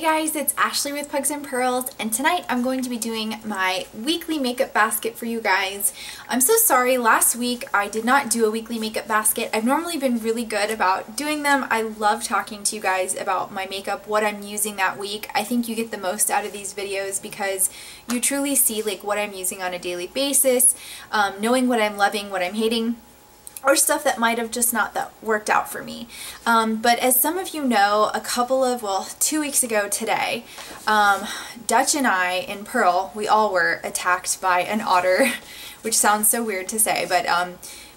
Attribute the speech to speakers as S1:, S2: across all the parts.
S1: Hey guys, it's Ashley with Pugs and Pearls, and tonight I'm going to be doing my weekly makeup basket for you guys. I'm so sorry, last week I did not do a weekly makeup basket. I've normally been really good about doing them. I love talking to you guys about my makeup, what I'm using that week. I think you get the most out of these videos because you truly see like what I'm using on a daily basis, knowing what I'm loving, what I'm hating, or stuff that might have just not that worked out for me. But as some of you know, 2 weeks ago today, Dutch and I and Pearl, we all were attacked by an otter, which sounds so weird to say, but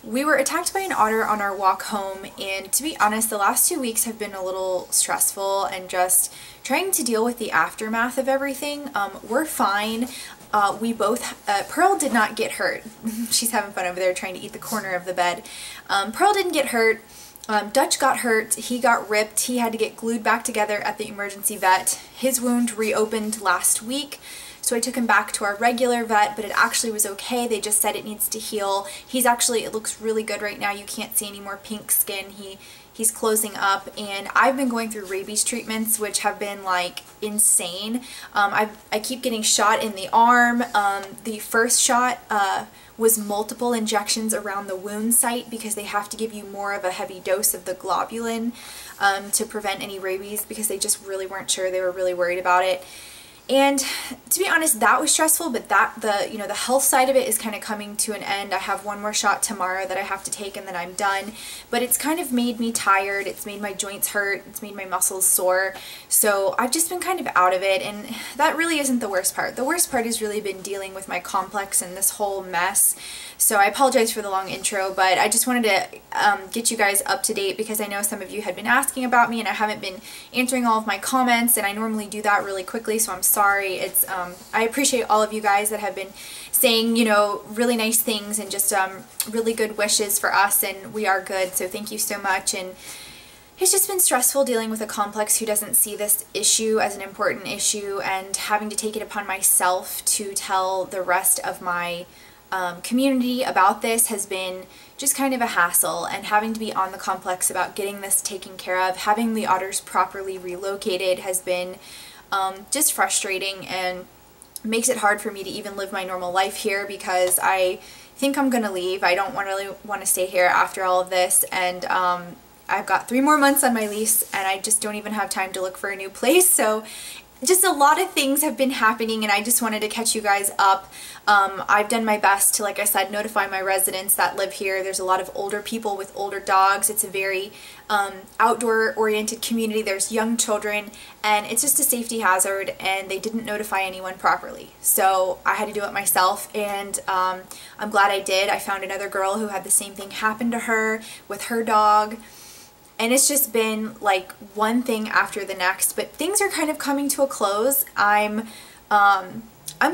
S1: we were attacked by an otter on our walk home, and to be honest, the last 2 weeks have been a little stressful and just trying to deal with the aftermath of everything. We're fine. We both, Pearl did not get hurt. She's having fun over there trying to eat the corner of the bed. Pearl didn't get hurt. Dutch got hurt. He got ripped. He had to get glued back together at the emergency vet. His wound reopened last week, so I took him back to our regular vet, but it actually was okay. They just said it needs to heal. It looks really good right now. You can't see any more pink skin. He's closing up, and I've been going through rabies treatments, which have been like insane. I keep getting shot in the arm. The first shot was multiple injections around the wound site because they have to give you more of a heavy dose of the globulin to prevent any rabies, because they just really weren't sure. They were really worried about it. And to be honest, that was stressful, but the health side of it is kind of coming to an end. I have one more shot tomorrow that I have to take, and then I'm done. But it's kind of made me tired. It's made my joints hurt. It's made my muscles sore. So I've just been kind of out of it, and that really isn't the worst part. The worst part has really been dealing with my complex and this whole mess. So I apologize for the long intro, but I just wanted to get you guys up to date because I know some of you had been asking about me and I haven't been answering all of my comments, and I normally do that really quickly, so I'm sorry. I appreciate all of you guys that have been saying, you know, really nice things and just really good wishes for us, and we are good, so thank you so much. And it's just been stressful dealing with a complex who doesn't see this issue as an important issue, and having to take it upon myself to tell the rest of my community about this has been just kind of a hassle, and having to be on the complex about getting this taken care of, having the otters properly relocated has been just frustrating, and makes it hard for me to even live my normal life here because I think I'm gonna leave. I don't really want to stay here after all of this, and I've got 3 more months on my lease and I just don't even have time to look for a new place. So just a lot of things have been happening, and I just wanted to catch you guys up. I've done my best to, like I said, notify my residents that live here. There's a lot of older people with older dogs. It's a very outdoor-oriented community. There's young children, and it's just a safety hazard, and they didn't notify anyone properly. So I had to do it myself, and I'm glad I did. I found another girl who had the same thing happen to her with her dog. And it's just been like one thing after the next, but things are kind of coming to a close. I'm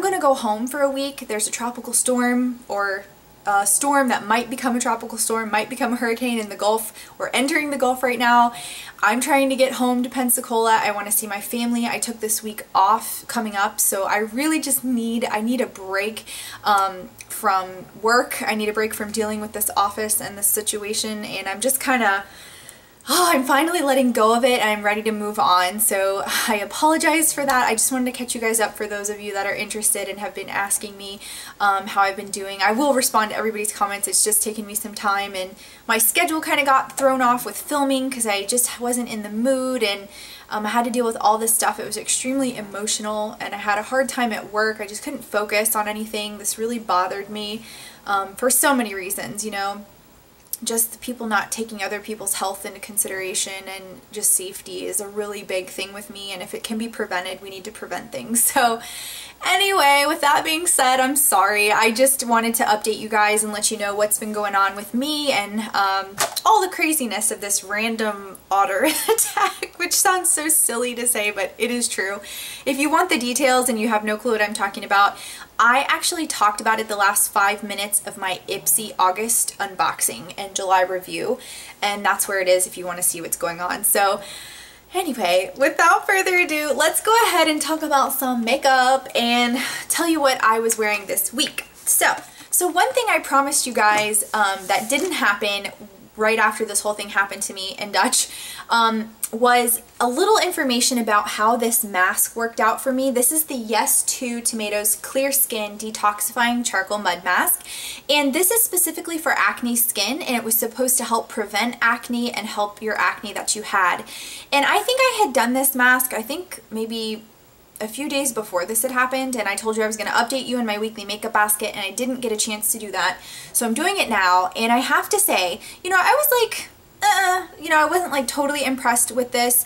S1: gonna go home for a week. There's a tropical storm, or a storm that might become a tropical storm, might become a hurricane in the Gulf. We're entering the Gulf right now. I'm trying to get home to Pensacola. I want to see my family. I took this week off coming up, so I really just need a break from work. I need a break from dealing with this office and this situation, and I'm just kind of I'm finally letting go of it, and I'm ready to move on. So I apologize for that. I just wanted to catch you guys up for those of you that are interested and have been asking me how I've been doing. I will respond to everybody's comments. It's just taken me some time, and my schedule kind of got thrown off with filming because I just wasn't in the mood, and I had to deal with all this stuff. It was extremely emotional, and I had a hard time at work. I just couldn't focus on anything. This really bothered me for so many reasons, you know. Just people not taking other people's health into consideration, and just safety is a really big thing with me, and if it can be prevented, we need to prevent things. So anyway, with that being said, I'm sorry. I just wanted to update you guys and let you know what's been going on with me, and all the craziness of this random otter attack, which sounds so silly to say, but it is true. If you want the details and you have no clue what I'm talking about, I actually talked about it the last 5 minutes of my Ipsy August unboxing and July review, and that's where it is if you want to see what's going on. So anyway, without further ado, let's go ahead and talk about some makeup and tell you what I was wearing this week. So one thing I promised you guys that didn't happen right after this whole thing happened to me in Dutch, was a little information about how this mask worked out for me. This is the Yes2 Tomatoes Clear Skin Detoxifying Charcoal Mud Mask, and this is specifically for acne skin, and it was supposed to help prevent acne and help your acne that you had. And I think I had done this mask, I think maybe a few days before this had happened, and I told you I was going to update you in my weekly makeup basket, and I didn't get a chance to do that. So I'm doing it now, and I have to say, you know, I was like, you know, I wasn't like totally impressed with this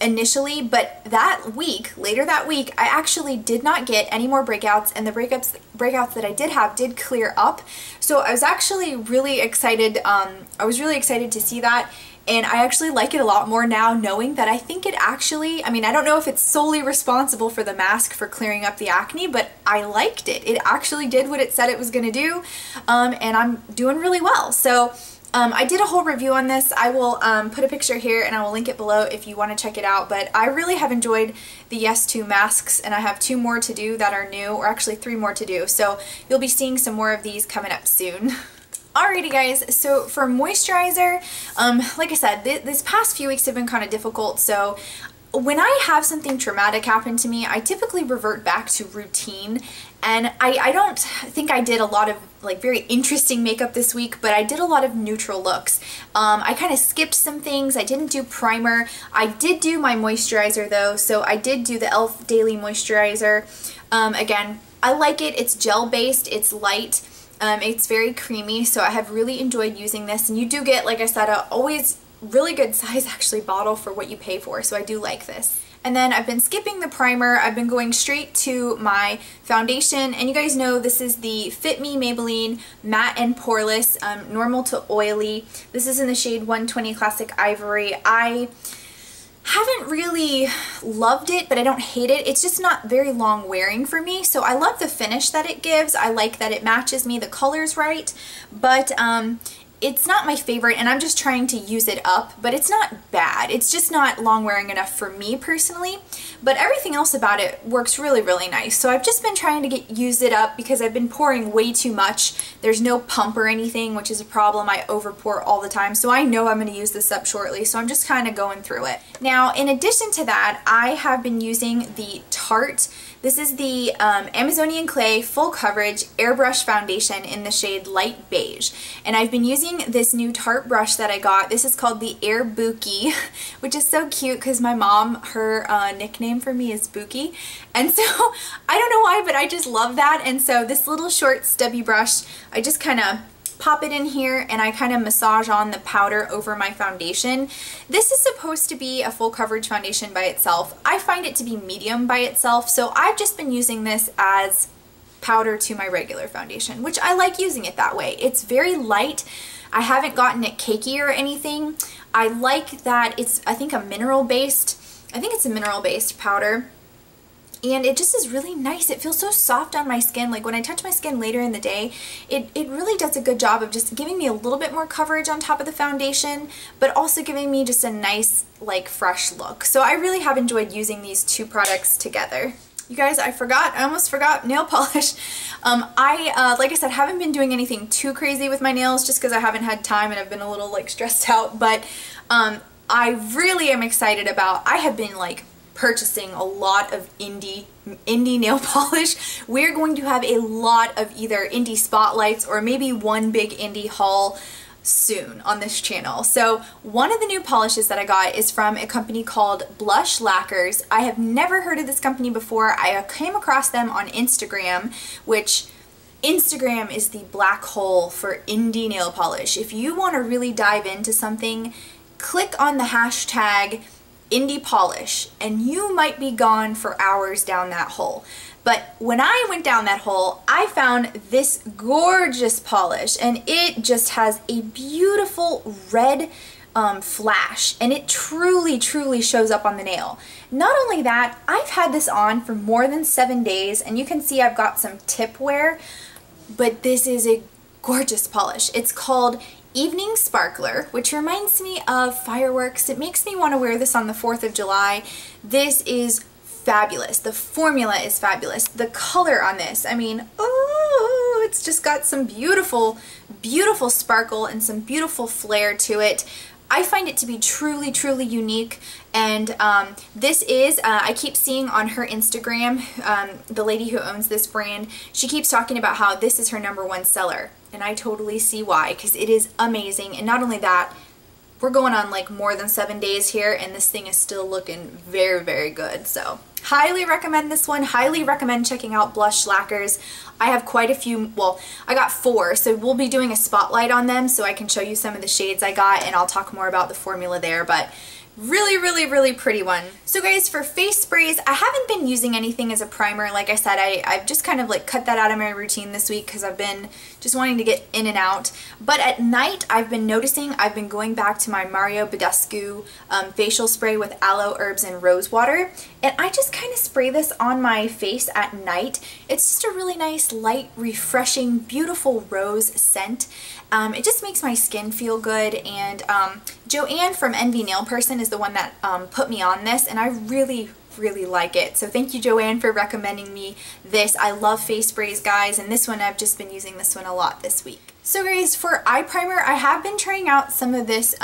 S1: initially, but that week, later that week, I actually did not get any more breakouts, and the breakouts that I did have did clear up. So I was actually really excited. I was really excited to see that. And I actually like it a lot more now, knowing that I think it actually, I mean, I don't know if it's solely responsible for the mask for clearing up the acne, but I liked it. It actually did what it said it was going to do, and I'm doing really well. So I did a whole review on this. I will put a picture here and I will link it below if you want to check it out. But I really have enjoyed the Yes2 masks, and I have 2 more to do that are new, or actually 3 more to do. So you'll be seeing some more of these coming up soon. Alrighty guys, so for moisturizer, like I said, this past few weeks have been kind of difficult, so when I have something traumatic happen to me, I typically revert back to routine, and I don't think I did a lot of like very interesting makeup this week, but I did a lot of neutral looks. I kind of skipped some things. I didn't do primer. I did do my moisturizer though, so I did do the e.l.f. Daily Moisturizer. Again, I like it. It's gel based, it's light. It's very creamy, so I have really enjoyed using this, and you do get, like I said, a always really good size actually bottle for what you pay for, so I do like this. And then I've been skipping the primer. I've been going straight to my foundation, and you guys know this is the Fit Me Maybelline Matte and Poreless Normal to Oily. This is in the shade 120 Classic Ivory. I haven't really loved it, but I don't hate it. It's just not very long wearing for me, so I love the finish that it gives. I like that it matches me, the color's right, but it's not my favorite, and I'm just trying to use it up, but it's not bad. It's just not long wearing enough for me personally, but everything else about it works really, really nice. So I've just been trying to use it up because I've been pouring way too much. There's no pump or anything, which is a problem. I over pour all the time, so I know I'm going to use this up shortly, so I'm just kind of going through it. Now, in addition to that, I have been using the Tarte. This is the Amazonian Clay Full Coverage Airbrush Foundation in the shade Light Beige. And I've been using this new Tarte brush that I got. This is called the Air Buki, which is so cute because my mom, her nickname for me is Buki. And so, I don't know why, but I just love that. And so this little short stubby brush, I just kind of pop it in here and I kind of massage on the powder over my foundation. This is supposed to be a full coverage foundation by itself. I find it to be medium by itself, so I've just been using this as powder to my regular foundation, which I like using it that way. It's very light. I haven't gotten it cakey or anything. I like that it's, I think, a mineral based powder. And it just is really nice. It feels so soft on my skin. Like when I touch my skin later in the day, it really does a good job of just giving me a little bit more coverage on top of the foundation, but also giving me just a nice, like, fresh look. So I really have enjoyed using these 2 products together. You guys, I almost forgot nail polish. Like I said, haven't been doing anything too crazy with my nails just because I haven't had time and I've been a little like stressed out, but I really am excited about, I have been like purchasing a lot of indie nail polish. We're going to have a lot of either indie spotlights or maybe one big indie haul soon on this channel. So one of the new polishes that I got is from a company called Blush Lacquers. I have never heard of this company before. I came across them on Instagram, which Instagram is the black hole for indie nail polish. If you want to really dive into something, click on the hashtag indie polish and you might be gone for hours down that hole. But when I went down that hole, I found this gorgeous polish, and it just has a beautiful red flash, and it truly shows up on the nail. Not only that, I've had this on for more than 7 days, and you can see I've got some tip wear, but this is a gorgeous polish. It's called Evening Sparkler, which reminds me of fireworks. It makes me want to wear this on the 4th of July. This is fabulous. The formula is fabulous. The color on this, I mean, oh, It's just got some beautiful, beautiful sparkle and some beautiful flair to it. I find it to be truly, truly unique, and this is, I keep seeing on her Instagram, the lady who owns this brand, she keeps talking about how this is her #1 seller, and I totally see why, because it is amazing. And not only that, we're going on like more than 7 days here, and this thing is still looking very, very good. So highly recommend this one. Highly recommend checking out Blush Lacquers. I have quite a few, well, I got 4, so we'll be doing a spotlight on them so I can show you some of the shades I got, and I'll talk more about the formula there, but really, really, really pretty one. So guys, for face sprays, I haven't been using anything as a primer. Like I said, I've just kind of like cut that out of my routine this week because I've been just wanting to get in and out. But at night, I've been noticing I've been going back to my Mario Badescu facial spray with aloe, herbs, and rose water. And I just kind of spray this on my face at night. It's just a really nice, light, refreshing, beautiful rose scent. It just makes my skin feel good, and Joanne from Envy Nail Person is the one that put me on this, and I really, really like it. So thank you, Joanne, for recommending me this. I love face sprays, guys, and this one, I've just been using this one a lot this week. So guys, for eye primer, I have been trying out some of this.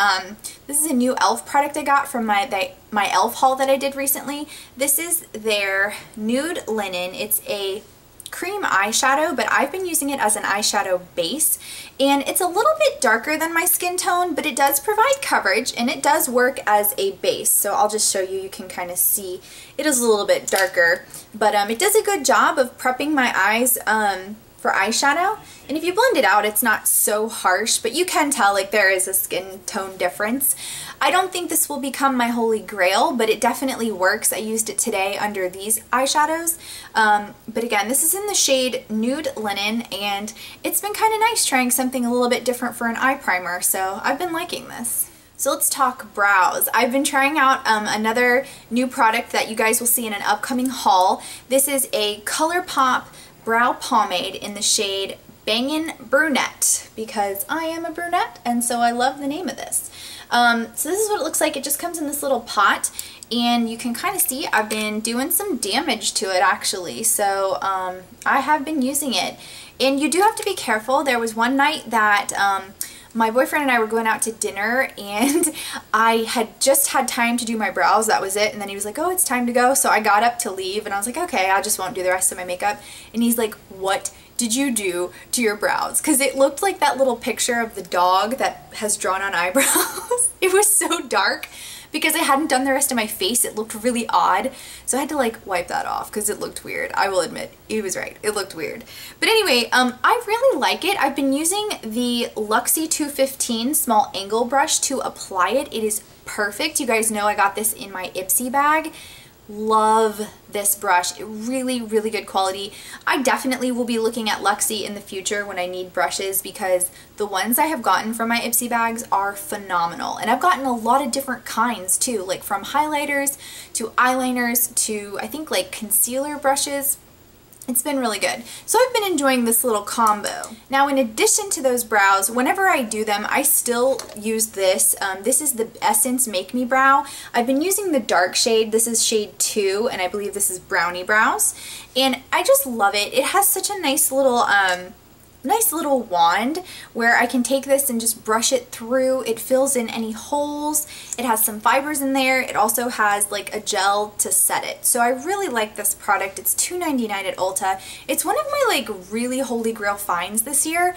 S1: This is a new e.l.f. product I got from my e.l.f. haul that I did recently. This is their Nude Linen. It's a cream eyeshadow, but I've been using it as an eyeshadow base, and it's a little bit darker than my skin tone, but it does provide coverage, and it does work as a base. So I'll just show you, you can kind of see it is a little bit darker, but it does a good job of prepping my eyes for eyeshadow. And if you blend it out, it's not so harsh, but you can tell like there is a skin tone difference. I don't think this will become my holy grail, but it definitely works. I used it today under these eyeshadows. But again, this is in the shade Nude Linen, and it's been kind of nice trying something a little bit different for an eye primer, so I've been liking this. So let's talk brows. I've been trying out another new product that you guys will see in an upcoming haul. This is a ColourPop brow pomade in the shade Bangin' Brunette, because I am a brunette, and so I love the name of this. So this is what it looks like. It just comes in this little pot, and you can kind of see I've been doing some damage to it actually. So I have been using it, and you do have to be careful. There was one night that my boyfriend and I were going out to dinner, and I had just had time to do my brows, that was it, and then he was like, oh, it's time to go. So I got up to leave, and I was like, okay, I just won't do the rest of my makeup. And he's like, what did you do to your brows? Because it looked like that little picture of the dog that has drawn on eyebrows. It was so dark. Because I hadn't done the rest of my face, it looked really odd. So I had to like wipe that off because it looked weird. I will admit, he was right. It looked weird. But anyway, I really like it. I've been using the Luxie 215 small angle brush to apply it. It is perfect. You guys know I got this in my Ipsy bag. Love this brush. Really, really good quality. I definitely will be looking at Luxie in the future when I need brushes, because the ones I have gotten from my Ipsy bags are phenomenal. And I've gotten a lot of different kinds too, like from highlighters to eyeliners to I think like concealer brushes. It's been really good. So I've been enjoying this little combo. Now in addition to those brows, whenever I do them, I still use this. This is the Essence Make Me Brow. I've been using the dark shade. This is shade 2, and I believe this is Brownie Brows. And I just love it. It has such a nice little wand where I can take this and just brush it through. It fills in any holes. It has some fibers in there. It also has like a gel to set it. So I really like this product. It's $2.99 at Ulta. It's one of my like really holy grail finds this year.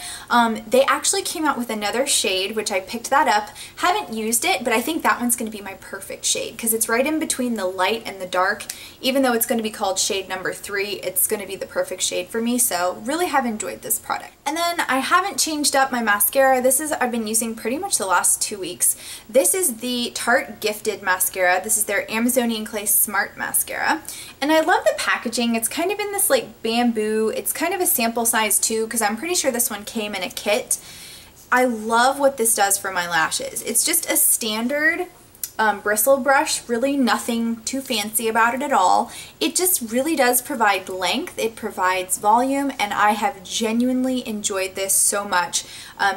S1: They actually came out with another shade, which I picked that up. Haven't used it, but I think that one's going to be my perfect shade because it's right in between the light and the dark. Even though it's going to be called shade number 3, it's going to be the perfect shade for me. So really have enjoyed this product. And then I haven't changed up my mascara. This is I've been using pretty much the last 2 weeks. This is the Tarte Gifted mascara. This is their Amazonian Clay Smart Mascara. And I love the packaging. It's kind of in this like bamboo. It's kind of a sample size too, because I'm pretty sure this one came in a kit. I love what this does for my lashes. It's just a standard bristle brush, really nothing too fancy about it at all. It just really does provide length, it provides volume, and I have genuinely enjoyed this so much.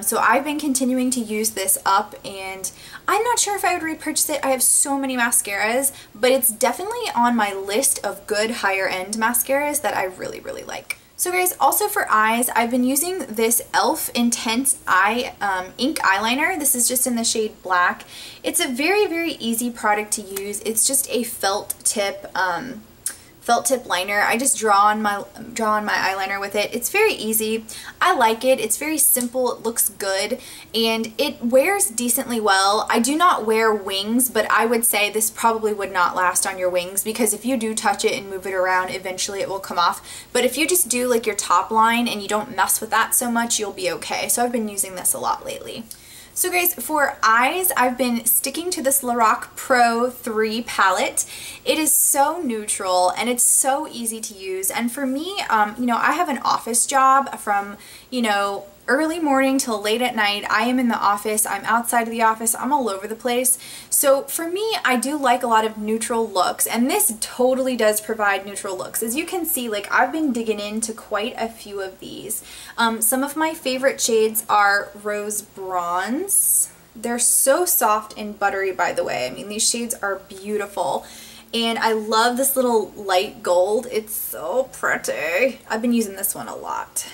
S1: So I've been continuing to use this up, and I'm not sure if I would repurchase it. I have so many mascaras, but it's definitely on my list of good higher end mascaras that I really, really like. So guys, also for eyes, I've been using this e.l.f. Intense Eye ink eyeliner. This is just in the shade Black. It's a very, very easy product to use. It's just a felt tip liner. I just draw on my eyeliner with it. It's very easy. I like it. It's very simple. It looks good and it wears decently well. I do not wear wings, but I would say this probably would not last on your wings because if you do touch it and move it around, eventually it will come off. But if you just do like your top line and you don't mess with that so much, you'll be okay. So I've been using this a lot lately. So guys, for eyes, I've been sticking to this Lorac Pro 3 palette. It is so neutral and it's so easy to use. And for me, you know, I have an office job from, you know, early morning till late at night. I am in the office, I'm outside of the office, I'm all over the place. So for me, I do like a lot of neutral looks, and this totally does provide neutral looks. As you can see, like I've been digging into quite a few of these. Some of my favorite shades are Rose Bronze. They're so soft and buttery, by the way. I mean, these shades are beautiful. And I love this little light gold. It's so pretty. I've been using this one a lot.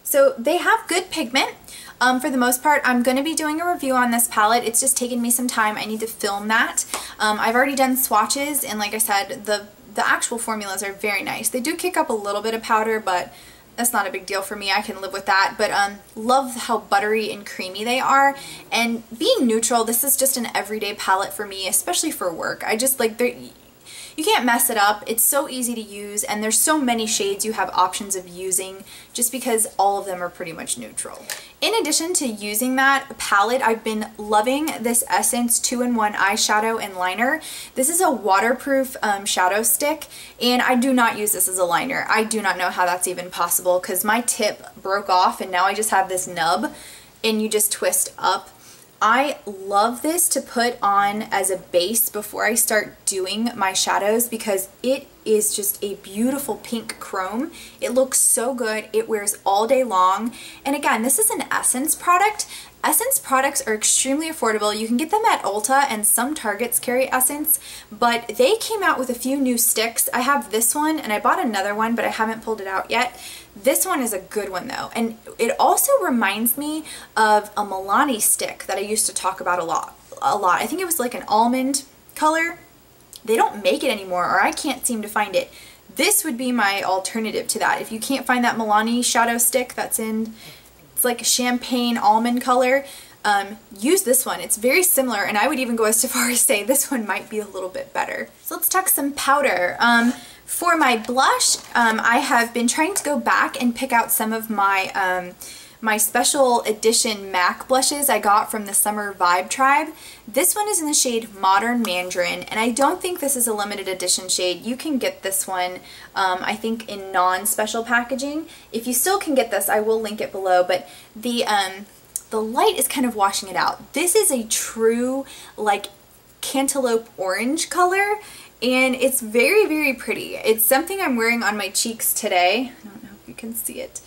S1: So they have good pigment. For the most part, I'm going to be doing a review on this palette. It's just taken me some time. I need to film that. I've already done swatches, and like I said, the actual formulas are very nice. They do kick up a little bit of powder, but that's not a big deal for me. I can live with that. But love how buttery and creamy they are. And being neutral, this is just an everyday palette for me, especially for work. I just like, you can't mess it up. It's so easy to use, and there's so many shades you have options of using just because all of them are pretty much neutral. In addition to using that palette, I've been loving this Essence 2-in-1 eyeshadow and liner. This is a waterproof shadow stick, and I do not use this as a liner. I do not know how that's even possible because my tip broke off and now I just have this nub and you just twist up. I love this to put on as a base before I start doing my shadows because it is just a beautiful pink chrome. It looks so good. It wears all day long. And again, this is an Essence product. Essence products are extremely affordable. You can get them at Ulta, and some Targets carry Essence, but they came out with a few new sticks. I have this one and I bought another one, but I haven't pulled it out yet. This one is a good one though, and it also reminds me of a Milani stick that I used to talk about a lot. I think it was like an almond color. They don't make it anymore, or I can't seem to find it. This would be my alternative to that. If you can't find that Milani shadow stick that's in, it's like a champagne almond color, use this one. It's very similar, and I would even go as far as say this one might be a little bit better. So let's talk some powder. For my blush, I have been trying to go back and pick out some of my my special edition MAC blushes I got from the Summer Vibe Tribe. This one is in the shade Modern Mandarin, and I don't think this is a limited edition shade. You can get this one, I think, in non-special packaging. If you still can get this, I will link it below, but the light is kind of washing it out. This is a true, like, cantaloupe orange color, and it's very, very pretty. It's something I'm wearing on my cheeks today. I don't know if you can see it,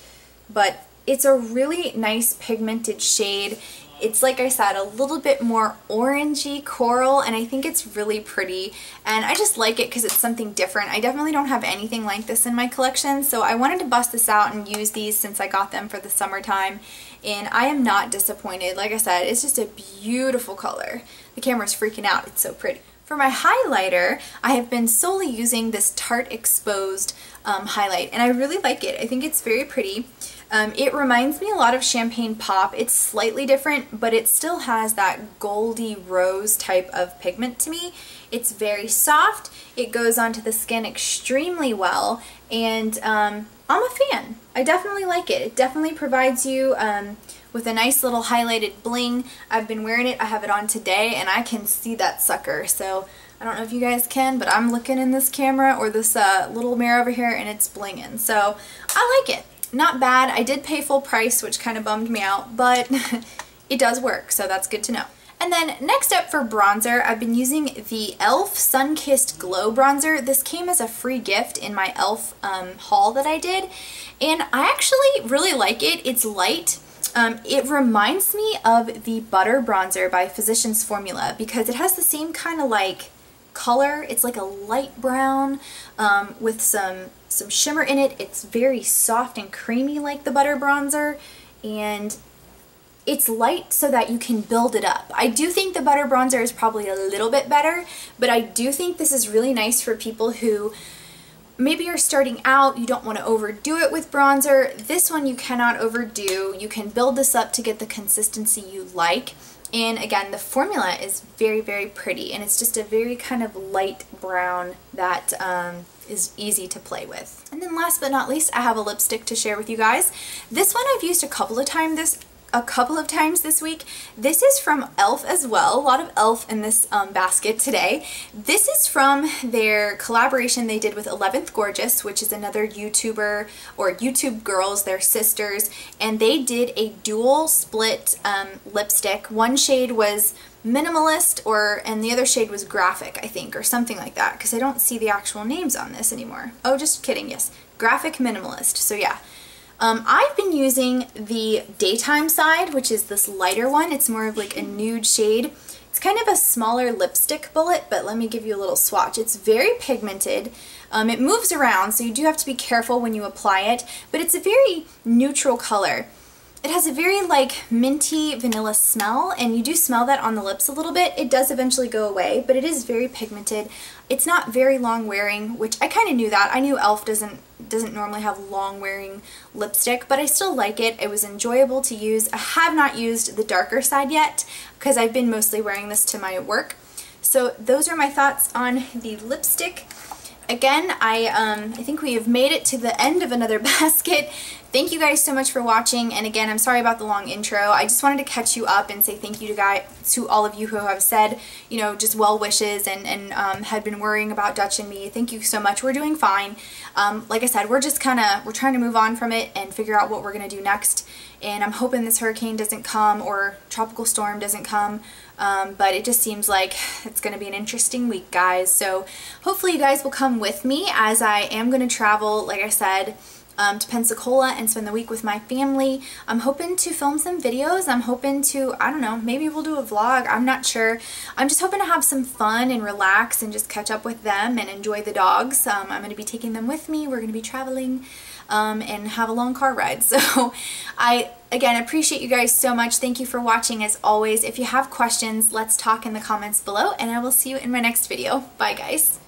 S1: but it's a really nice pigmented shade. It's, like I said, a little bit more orangey coral, and I think it's really pretty, and I just like it because it's something different. I definitely don't have anything like this in my collection, so I wanted to bust this out and use these since I got them for the summertime, and I am not disappointed. Like I said, it's just a beautiful color. The camera's freaking out. It's so pretty. For my highlighter, I have been solely using this Tarte Exposed highlight, and I really like it. I think it's very pretty. It reminds me a lot of Champagne Pop. It's slightly different, but it still has that goldy rose type of pigment to me. It's very soft. It goes onto the skin extremely well, and I'm a fan. I definitely like it. It definitely provides you with a nice little highlighted bling. I've been wearing it. I have it on today, and I can see that sucker. So I don't know if you guys can, but I'm looking in this camera or this little mirror over here, and it's blinging. So I like it. Not bad. I did pay full price, which kind of bummed me out, but it does work, so that's good to know. And then next up for bronzer, I've been using the e.l.f. Sun-Kissed Glow Bronzer. This came as a free gift in my e.l.f. Haul that I did, and I actually really like it. It's light. It reminds me of the Butter Bronzer by Physicians Formula because it has the same kind of like color. It's like a light brown with some shimmer in it. It's very soft and creamy like the Butter Bronzer, and it's light so that you can build it up. I do think the Butter Bronzer is probably a little bit better, but I do think this is really nice for people who maybe you're starting out, you don't want to overdo it with bronzer. This one you cannot overdo. You can build this up to get the consistency you like. And again, the formula is very, very pretty, and it's just a very kind of light brown that is easy to play with. And then last but not least, I have a lipstick to share with you guys. This one I've used a couple of times this week. This is from e.l.f. as well. A lot of e.l.f. in this basket today. This is from their collaboration they did with 11th Gorgeous, which is another YouTuber, or YouTube girls, they're sisters, and they did a dual split lipstick. One shade was Minimalist, and the other shade was Graphic, I think, or something like that, because I don't see the actual names on this anymore. Oh, just kidding, yes. Graphic Minimalist, so yeah. I've been using the daytime side, which is this lighter one. It's more of like a nude shade. It's kind of a smaller lipstick bullet, but let me give you a little swatch. It's very pigmented. It moves around, so you do have to be careful when you apply it, but it's a very neutral color. It has a very like minty vanilla smell, and you do smell that on the lips a little bit. It does eventually go away, but it is very pigmented. It's not very long wearing, which I kind of knew that. I knew e.l.f. doesn't normally have long wearing lipstick, but I still like it. It was enjoyable to use. I have not used the darker side yet because I've been mostly wearing this to my work. So those are my thoughts on the lipstick. Again, I think we have made it to the end of another basket. Thank you guys so much for watching, and again, I'm sorry about the long intro. I just wanted to catch you up and say thank you to all of you who have said, you know, just well wishes and had been worrying about Dutch and me. Thank you so much. We're doing fine. Like I said, we're trying to move on from it and figure out what we're gonna do next. And I'm hoping this hurricane doesn't come or tropical storm doesn't come. But it just seems like it's going to be an interesting week, guys. So hopefully you guys will come with me, as I am going to travel, like I said, to Pensacola and spend the week with my family. I'm hoping to film some videos. I'm hoping to, I don't know, maybe we'll do a vlog. I'm not sure. I'm just hoping to have some fun and relax and just catch up with them and enjoy the dogs. I'm going to be taking them with me. We're going to be traveling and have a long car ride. So I, again, appreciate you guys so much. Thank you for watching as always. If you have questions, let's talk in the comments below, and I will see you in my next video. Bye, guys.